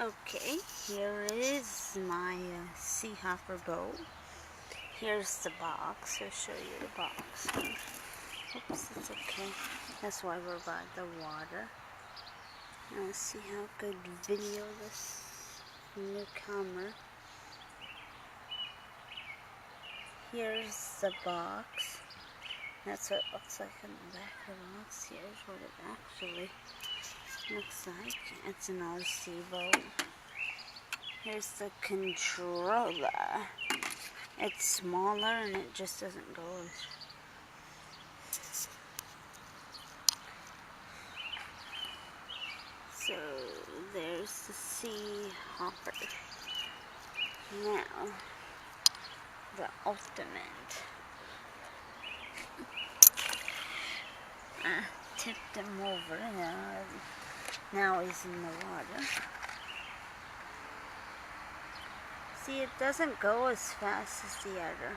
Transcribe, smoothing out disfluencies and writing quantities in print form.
Okay, here is my sea hopper boat. Here's the box. I'll show you the box. Oops, it's okay. That's why we're by the water. Now let's see how good video this new camera. Here's the box. That's what it looks like in the back of the box. Here's what it actually looks like. It's an RC boat. Here's the controller. It's smaller and it just doesn't go as... So there's the sea hopper. Now, the ultimate. I tipped him over. Now he's in the water. See, it doesn't go as fast as the other.